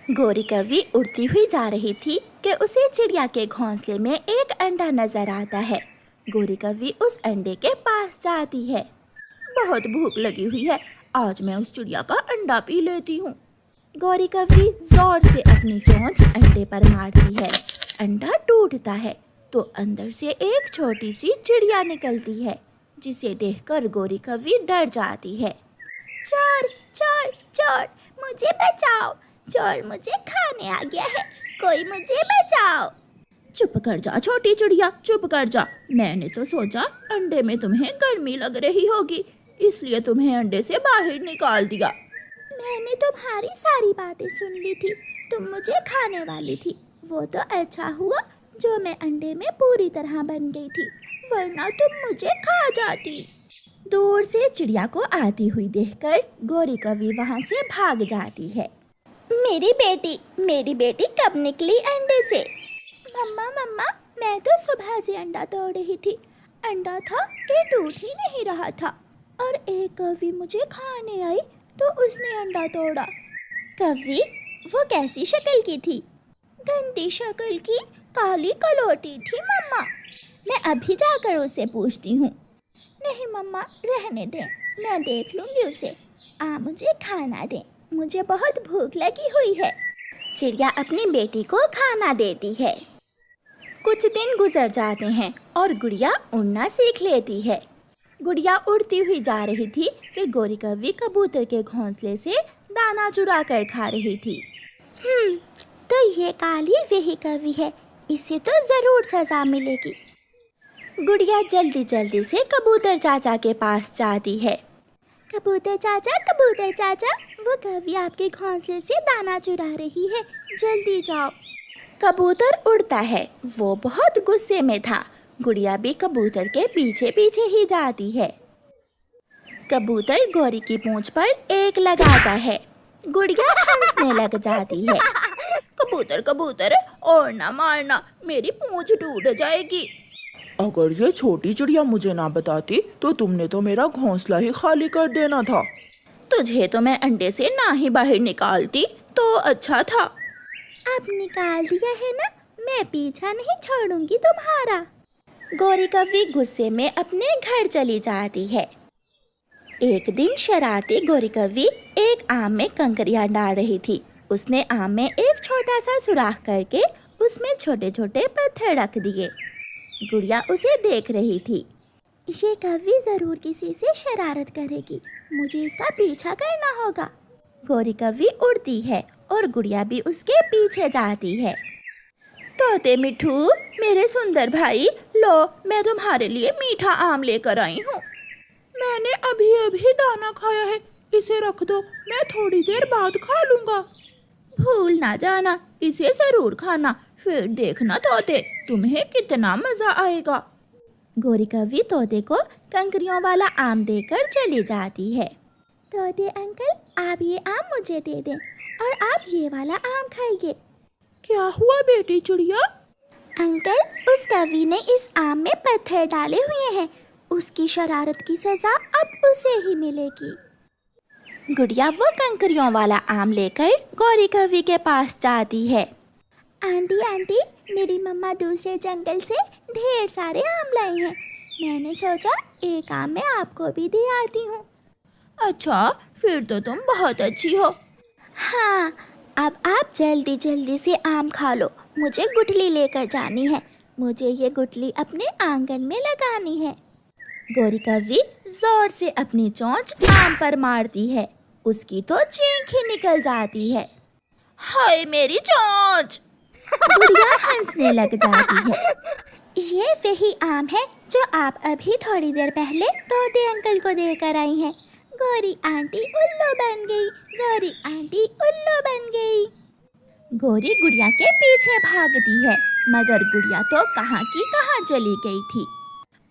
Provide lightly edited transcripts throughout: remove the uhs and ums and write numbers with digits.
गोरी कौवी उड़ती हुई जा रही थी कि उसे चिड़िया के घोंसले में एक अंडा नजर आता है। गोरी कौवी उस अंडे के पास जाती है। बहुत भूख लगी हुई है, आज मैं उस चिड़िया का अंडा पी लेती हूँ। गोरी कौवी जोर से अपनी चोंच अंडे पर मारती है। अंडा टूटता है तो अंदर से एक छोटी सी चिड़िया निकलती है, जिसे देखकर गोरी कौवी डर जाती है। चोर चोर चोर, मुझे बचाओ, चोर मुझे खाने आ गया है, कोई मुझे बचाओ। चुप कर जा छोटी चिड़िया, चुप कर जा। मैंने तो सोचा अंडे में तुम्हें गर्मी लग रही होगी, इसलिए तुम्हें अंडे से बाहर निकाल दिया। मैंने तुम्हारी सारी बातें सुन ली थी, तुम मुझे खाने वाली थी। वो तो अच्छा हुआ जो मैं अंडे में पूरी तरह बन गई थी, वरना तुम मुझे खा जाती। दूर से चिड़िया को आती हुई देखकर गोरी कौवी वहां से भाग जाती है। मेरी बेटी कब निकली अंडे से? मम्मा मम्मा, मैं तो सुबह से अंडा तोड़ रही थी। अंडा था कि टूट ही नहीं रहा था, और एक कौवी मुझे खाने आई तो उसने अंडा तोड़ा। कौवी वो कैसी शक्ल की थी? गंदी शक्ल की, काली कलोटी थी मम्मा। मैं अभी जाकर उसे पूछती हूँ। नहीं मम्मा, रहने दें, मैं देख लूँगी उसे। मुझे खाना दें, मुझे बहुत भूख लगी हुई है। चिड़िया अपनी बेटी को खाना देती है। कुछ दिन गुजर जाते हैं और गुड़िया उड़ना सीख लेती है। गुड़िया उड़ती हुई जा रही थी कि गोरी कौवी कबूतर के घोंसले से दाना चुरा कर खा रही थी। तो ये काली वही कौवी है, इसे तो जरूर सजा मिलेगी। गुड़िया जल्दी जल्दी से कबूतर चाचा के पास जाती है। कबूतर चाचा, वो कौवी आपके घोंसले से दाना चुरा रही है, जल्दी जाओ। कबूतर उड़ता है, वो बहुत गुस्से में था। गुड़िया भी कबूतर के पीछे पीछे ही जाती है। कबूतर गोरी की पूंछ पर एक लगाता है। गुड़िया हंसने लग जाती है। कबूतर और ना मारना, मेरी पूंछ टूट जाएगी। अगर ये छोटी चिड़िया मुझे ना बताती तो तुमने तो मेरा घोंसला ही खाली कर देना था। तुझे तो मैं अंडे से ना ही बाहर निकालती तो अच्छा था। अब निकाल दिया है ना, मैं पीछा नहीं छोड़ूंगी तुम्हारा। गोरी कौवी गुस्से में अपने घर चली जाती है। एक दिन शरारती गोरी कौवी एक आम में कंकरियां डाल रही थी। उसने आम में एक छोटा सा सुराख करके उसमें छोटे छोटे पत्थर रख दिए। गुड़िया उसे देख रही थी। ये कौवी जरूर किसी से शरारत करेगी, मुझे इसका पीछा करना होगा। गोरी कौवी उड़ती है और गुड़िया भी उसके पीछे जाती है। तोते मिठू, मेरे सुंदर भाई, लो मैं तुम्हारे लिए मीठा आम लेकर आई हूँ। मैंने अभी अभी दाना खाया है, इसे रख दो, मैं थोड़ी देर बाद खा लूँगा। भूल ना जाना, इसे जरूर खाना, फिर देखना तोते, तुम्हें कितना मजा आएगा। गोरी कौवी तोते को कंकरियों वाला आम देकर चली जाती है। तोते अंकल, आप ये आम मुझे दे दें और आप ये वाला आम खाइए। क्या हुआ बेटी चिड़िया? अंकल, उस कौवी ने इस आम में पत्थर डाले हुए हैं, उसकी शरारत की सजा अब उसे ही मिलेगी। गुड़िया वो कंकरियों वाला आम लेकर गोरी कौवी के पास जाती है। आंटी, मेरी मम्मा दूसरे जंगल से ढेर सारे आम लाई हैं, मैंने सोचा एक आम मैं आपको भी दे आती हूँ। अच्छा, फिर तो तुम बहुत अच्छी हो। हाँ, अब आप जल्दी जल्दी से आम खा लो, मुझे गुठली लेकर जानी है, मुझे ये गुठली अपने आंगन में लगानी है। गोरी कौवी जोर से अपनी चोंच आम पर मारती है, उसकी तो चीख ही निकल जाती है। हाय मेरी चोंच! गुड़िया हंसने लग जाती है। ये वही आम है जो आप अभी थोड़ी देर पहले तोते अंकल को देकर आई हैं। गोरी आंटी उल्लू बन गई, गोरी आंटी उल्लू बन गई। गोरी गुड़िया के पीछे भागती है, मगर गुड़िया तो कहाँ की कहाँ चली गई थी।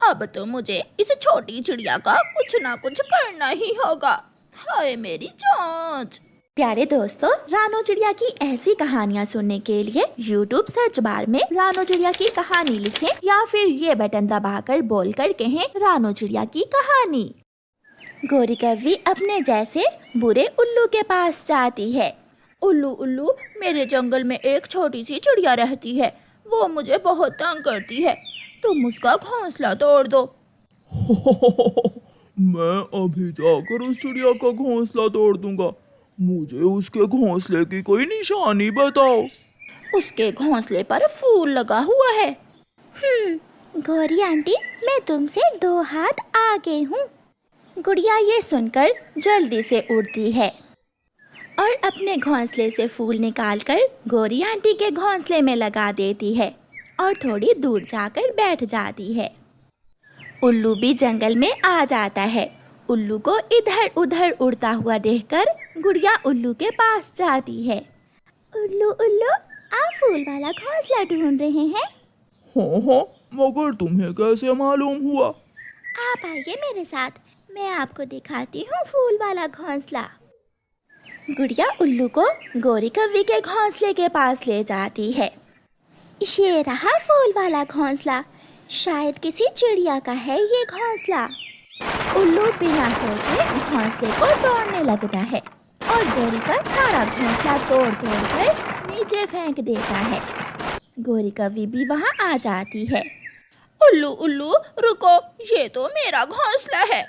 अब तो मुझे इस छोटी चिड़िया का कुछ ना कुछ करना ही होगा। हाय मेरी चोंच! प्यारे दोस्तों, रानो चिड़िया की ऐसी कहानियाँ सुनने के लिए YouTube सर्च बार में रानो चिड़िया की कहानी लिखें या फिर ये बटन दबाकर बोलकर कहें रानो चिड़िया की कहानी। गोरी कौवी अपने जैसे बुरे उल्लू के पास जाती है उल्लू उल्लू, मेरे जंगल में एक छोटी सी चिड़िया रहती है, वो मुझे बहुत तंग करती है, तुम उसका घोंसला तोड़ दो। मैं अभी जाकर उस चिड़िया का घोंसला तोड़ दूंगा। मुझे उसके घोंसले की कोई निशानी बताओ। उसके घोंसले पर फूल लगा हुआ है। गौरी आंटी, मैं तुमसे 2 हाथ आगे हूँ। गुड़िया ये सुनकर जल्दी से उड़ती है और अपने घोंसले से फूल निकालकर गौरी आंटी के घोंसले में लगा देती है और थोड़ी दूर जाकर बैठ जाती है। उल्लू भी जंगल में आ जाता है। उल्लू को इधर उधर उड़ता हुआ देखकर गुड़िया उल्लू के पास जाती है। उल्लू उल्लू, आप फूल वाला घोंसला ढूंढ रहे हैं? हाँ, मगर तुम्हें कैसे मालूम हुआ? आप आइए मेरे साथ, मैं आपको दिखाती हूँ फूल वाला घोंसला। गुड़िया उल्लू को गौरी कव्वी के घोंसले के पास ले जाती है। ये रहा फूल वाला घोंसला, शायद किसी चिड़िया का है ये घोंसला। उल्लू बिना सोचे घोंसले को तोड़ने लगता है और गौरी का सारा घोंसला तोड़ तोड़ कर नीचे फेंक देता है। गौरी कव्वी भी वहाँ आ जाती है। उल्लू उल्लू रुको, ये तो मेरा घोंसला है।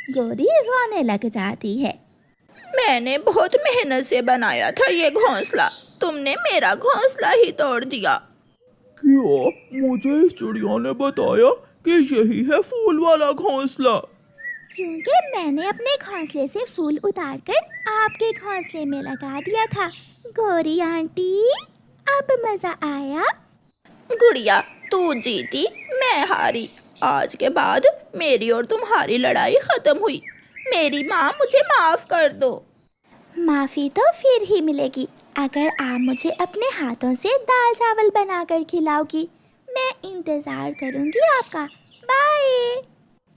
गौरी रोने लग जाती है। मैंने बहुत मेहनत से बनाया था ये घोंसला, तुमने मेरा घोंसला ही तोड़ दिया। क्या मुझे इस चिड़िया ने बताया कि यही है फूल वाला घोंसला? क्योंकि मैंने अपने घोंसले से फूल उतारकर आपके घोंसले में लगा दिया था। गौरी आंटी, अब मजा आया? गुड़िया तू जीती, मैं हारी। आज के बाद मेरी और तुम्हारी लड़ाई खत्म हुई। मेरी माँ, मुझे माफ कर दो। माफी तो फिर ही मिलेगी अगर आप मुझे अपने हाथों से दाल चावल बनाकर खिलाओगी। मैं इंतजार करूंगी आपका। बाय।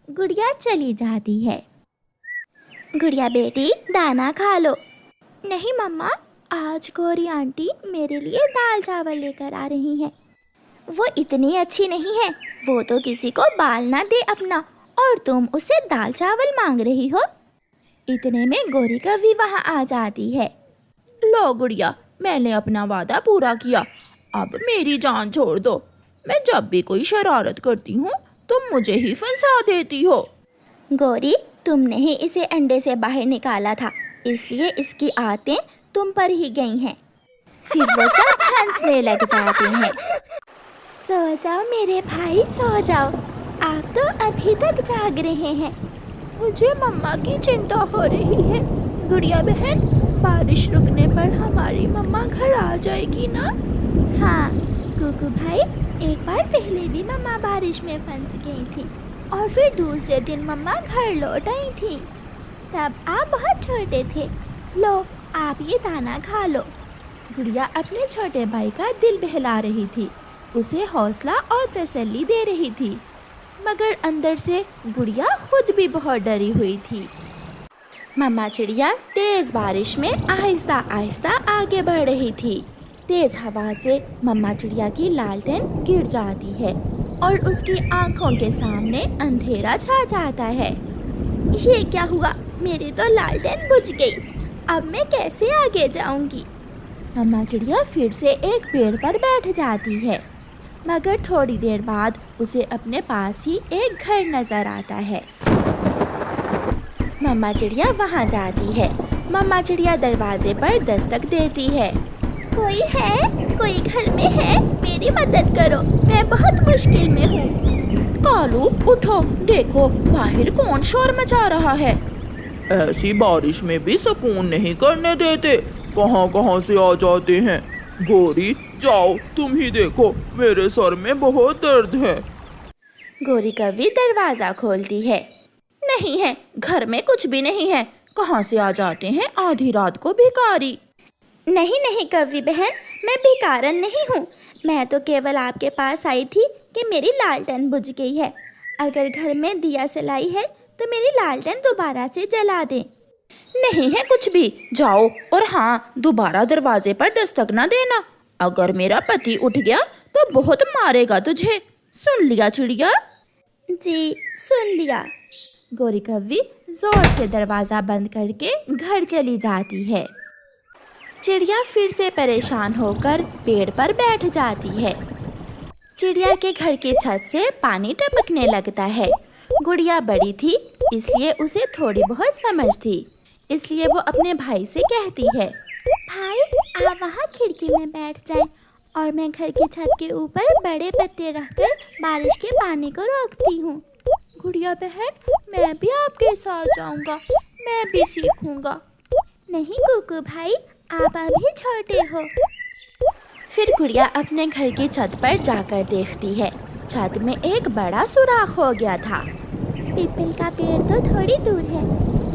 गुड़िया चली जाती है। गुड़िया बेटी, दाना खा लो। नहीं मम्मा, आज गौरी आंटी मेरे लिए दाल चावल लेकर आ रही हैं। वो इतनी अच्छी नहीं है, वो तो किसी को बाल ना दे अपना, और तुम उससे दाल चावल मांग रही हो। इतने में गौरी कव्वी वहाँ आ जाती है। लो गुड़िया, मैंने अपना वादा पूरा किया, अब मेरी जान छोड़ दो। मैं जब भी कोई शरारत करती हूँ तुम मुझे ही फंसा देती हो। गौरी, तुमने ही इसे अंडे से बाहर निकाला था, इसलिए इसकी आदतें तुम पर ही गई हैं। फिर वो सब हंसने लग जाते हैं। सो जाओ मेरे भाई, सो जाओ। आप तो अभी तक जाग रहे हैं। मुझे मम्मा की चिंता हो रही है। गुड़िया बहन, बारिश रुकने पर हमारी मम्मा घर आ जाएगी ना? हाँ कुकू भाई, एक बार पहले भी मम्मा बारिश में फंस गई थी और फिर दूसरे दिन मम्मा घर लौट आई थी। तब आप बहुत छोटे थे। लो, आप ये दाना खा लो। गुड़िया अपने छोटे भाई का दिल बहला रही थी, उसे हौसला और तसल्ली दे रही थी, मगर अंदर से गुड़िया खुद भी बहुत डरी हुई थी। मम्मा चिड़िया तेज बारिश में आहिस्ता आहिस्ता आगे बढ़ रही थी। तेज हवा से मम्मा चिड़िया की लालटेन गिर जाती है और उसकी आंखों के सामने अंधेरा छा जाता है। ये क्या हुआ? मेरी तो लालटेन बुझ गई। अब मैं कैसे आगे जाऊंगी? मम्मा चिड़िया फिर से एक पेड़ पर बैठ जाती है, मगर थोड़ी देर बाद उसे अपने पास ही एक घर नजर आता है। मम्मा चिड़िया वहाँ जाती है। मम्मा चिड़िया दरवाजे पर दस्तक देती है। कोई है? कोई घर में है? मेरी मदद करो, मैं बहुत मुश्किल में हूँ। कालू उठो, देखो बाहर कौन शोर मचा रहा है। ऐसी बारिश में भी सुकून नहीं करने देते, कहाँ कहाँ से आ जाते हैं। गौरी जाओ, तुम ही देखो, मेरे सर में बहुत दर्द है। गौरी कव्वी दरवाजा खोलती है। नहीं है, घर में कुछ भी नहीं है। कहाँ से आ जाते हैं आधी रात को भिखारी। नहीं नहीं कव्वी बहन, मैं भिखारन नहीं हूँ। मैं तो केवल आपके पास आई थी कि मेरी लालटेन बुझ गई है। अगर घर में दिया जलाई है तो मेरी लालटेन दोबारा से जला दें। नहीं है कुछ भी, जाओ, और हाँ, दोबारा दरवाजे पर दस्तक न देना। अगर मेरा पति उठ गया तो बहुत मारेगा तुझे। सुन लिया चिड़िया? जी सुन लिया। गौरी कव्वी जोर से दरवाजा बंद करके घर चली जाती है। चिड़िया फिर से परेशान होकर पेड़ पर बैठ जाती है। चिड़िया के घर की छत से पानी टपकने लगता है। गुड़िया बड़ी थी इसलिए उसे थोड़ी बहुत समझ थी, इसलिए वो अपने भाई से कहती है, भाई आप वहाँ खिड़की में बैठ जाएं और मैं घर की छत के ऊपर बड़े पत्ते रखकर बारिश के पानी को रोकती हूँ। गुड़िया बहन, मैं भी आपके साथ जाऊंगा, मैं भी सीखूंगा। नहीं कुकू भाई, आप अभी छोटे हो। फिर गुड़िया अपने घर की छत पर जाकर देखती है। छत में एक बड़ा सुराख हो गया था। पीपल का पेड़ तो थोड़ी दूर है,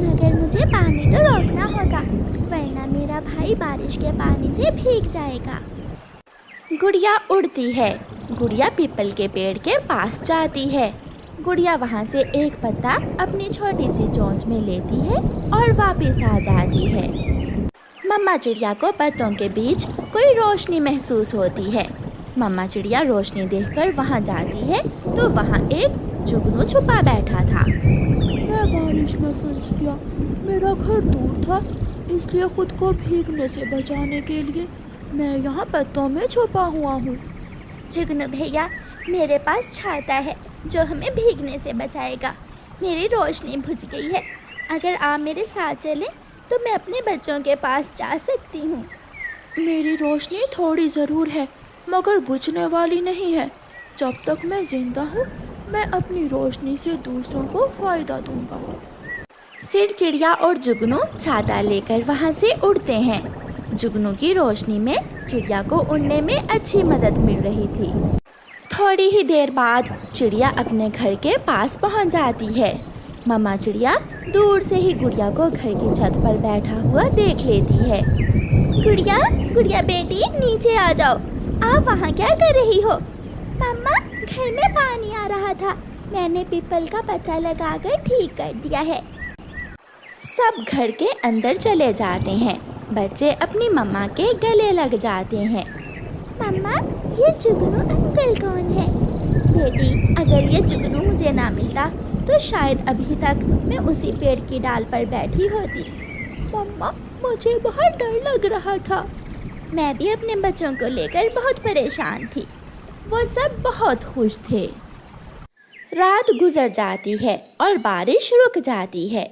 मगर मुझे पानी तो रोकना होगा, वरना मेरा भाई बारिश के पानी से भीग जाएगा। गुड़िया उड़ती है। गुड़िया पीपल के पेड़ के पास जाती है। गुड़िया वहाँ से एक पत्ता अपनी छोटी सी चोंच में लेती है और वापस आ जाती है। मम्मा चिड़िया को पत्तों के बीच कोई रोशनी महसूस होती है। मम्मा चिड़िया रोशनी देखकर वहाँ जाती है तो वहाँ एक जुगनू छुपा बैठा था। मैं बारिश में फंस गया, मेरा घर दूर था, इसलिए खुद को भीगने से बचाने के लिए मैं यहाँ पत्तों में छुपा हुआ हूँ। जुगनू भैया, मेरे पास छाता है जो हमें भीगने से बचाएगा। मेरी रोशनी बुझ गई है, अगर आप मेरे साथ चलें तो मैं अपने बच्चों के पास जा सकती हूँ। मेरी रोशनी थोड़ी ज़रूर है, मगर बुझने वाली नहीं है। जब तक मैं जिंदा हूँ, मैं अपनी रोशनी से दूसरों को फ़ायदा दूंगा। फिर चिड़िया और जुगनू छाता लेकर वहाँ से उड़ते हैं। जुगनू की रोशनी में चिड़िया को उड़ने में अच्छी मदद मिल रही थी। थोड़ी ही देर बाद चिड़िया अपने घर के पास पहुँच जाती है। मम्मा चिड़िया दूर से ही गुड़िया को घर की छत पर बैठा हुआ देख लेती है। गुड़िया, गुड़िया बेटी, नीचे आ जाओ। आप वहाँ क्या कर रही हो? मम्मा, घर में पानी आ रहा था, मैंने पीपल का पत्ता लगाकर ठीक कर दिया है। सब घर के अंदर चले जाते हैं। बच्चे अपनी मम्मा के गले लग जाते हैं। मम्मा, ये जुगनू अंकल कौन है? बेटी, अगर ये जुगनू मुझे ना मिलता तो शायद अभी तक मैं उसी पेड़ की डाल पर बैठी होती। मम्मा, मुझे बहुत डर लग रहा था। मैं भी अपने बच्चों को लेकर बहुत परेशान थी। वो सब बहुत खुश थे। रात गुजर जाती है और बारिश रुक जाती है।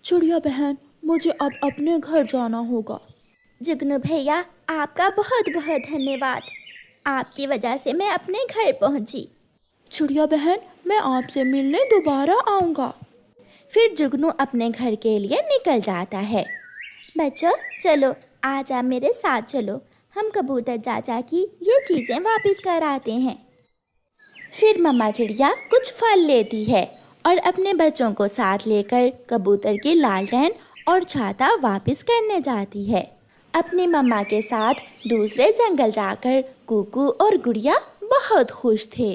चिड़िया बहन, मुझे अब अपने घर जाना होगा। जुगनू भैया, आपका बहुत बहुत धन्यवाद। आपकी वजह से मैं अपने घर पहुंची। चिड़िया बहन, मैं आपसे मिलने दोबारा आऊँगा। फिर जुगनू अपने घर के लिए निकल जाता है। बच्चों, चलो आज आप मेरे साथ चलो, हम कबूतर चाचा की ये चीज़ें वापस कर आते हैं। फिर मम्मा चिड़िया कुछ फल लेती है और अपने बच्चों को साथ लेकर कबूतर की लालटेन और छाता वापस करने जाती है। अपनी मम्मा के साथ दूसरे जंगल जाकर कुकू और गुड़िया बहुत खुश थे।